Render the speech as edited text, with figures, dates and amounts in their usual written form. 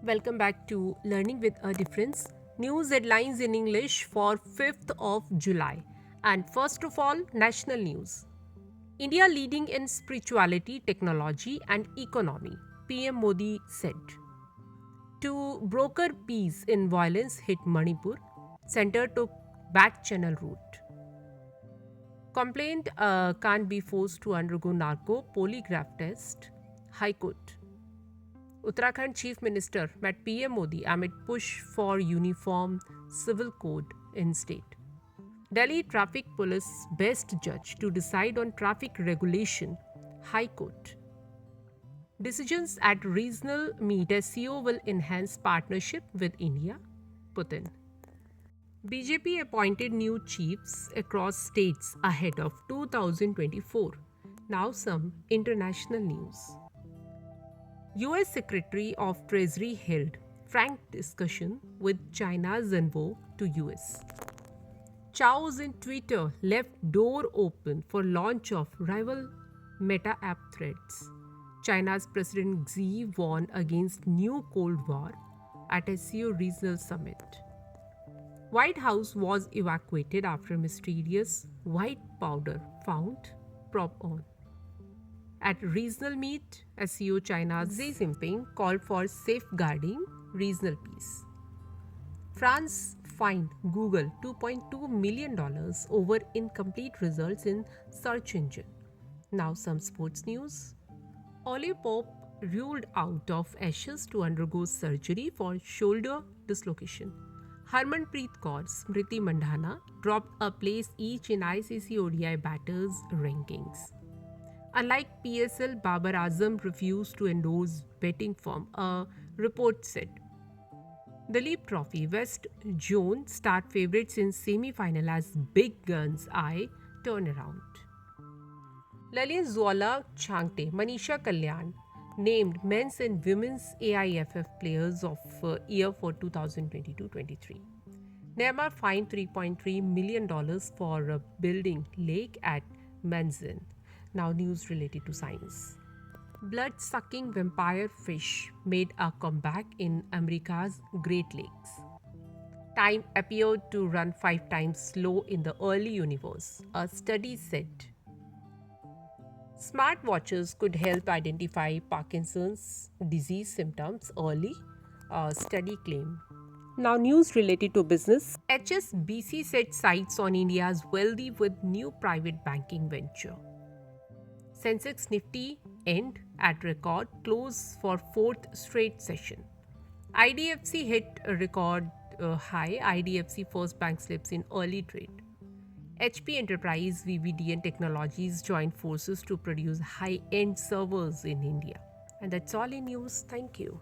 Welcome back to Learning with a Difference. News headlines in English for 5th of July. And first of all, national news. India leading in spirituality, technology, and economy, PM Modi said. To broker peace in violence hit Manipur, center took back channel route. Complaint can't be forced to undergo narco polygraph test, High Court. Uttarakhand Chief Minister met PM Modi amid push for uniform civil code in state. Delhi Traffic Police best judge to decide on traffic regulation, High Court. Decisions at regional meet SCO will enhance partnership with India, Putin. BJP appointed new chiefs across states ahead of 2024. Now some international news. US Secretary of Treasury held frank discussion with China's envoy to US. Chow's in Twitter left door open for launch of rival Meta app Threads. China's President Xi warned against new Cold War at SCO Regional Summit. White House was evacuated after mysterious white powder found prop on. At regional meet, SCO China's Xi Jinping called for safeguarding regional peace. France fined Google $2.2 million over incomplete results in search engine. Now some sports news. Ollie Pope ruled out of Ashes to undergo surgery for shoulder dislocation. Harmanpreet Kaur, Smriti Mandhana dropped a place each in ICC ODI batters rankings. Unlike PSL, Babar Azam refused to endorse betting firm, a report said. The Leap Trophy West Zone start favourites in semi-final as big guns eye turnaround. Lalin Zwala Changte, Manisha Kalyan named men's and women's AIFF Players of Year for 2022-23. Neymar fined $3.3 million for building lake at Menzin. Now news related to science. Blood-sucking vampire fish made a comeback in America's Great Lakes. Time appeared to run 5 times slow in the early universe, a study said. Smartwatches could help identify Parkinson's disease symptoms early, a study claimed. Now, news related to business. HSBC set sights on India's wealthy with new private banking venture. Sensex Nifty end at record close for 4th straight session. IDFC hit a record high. IDFC First Bank slips in early trade. HP Enterprise VVDN Technologies joined forces to produce high-end servers in India. And that's all in news. Thank you.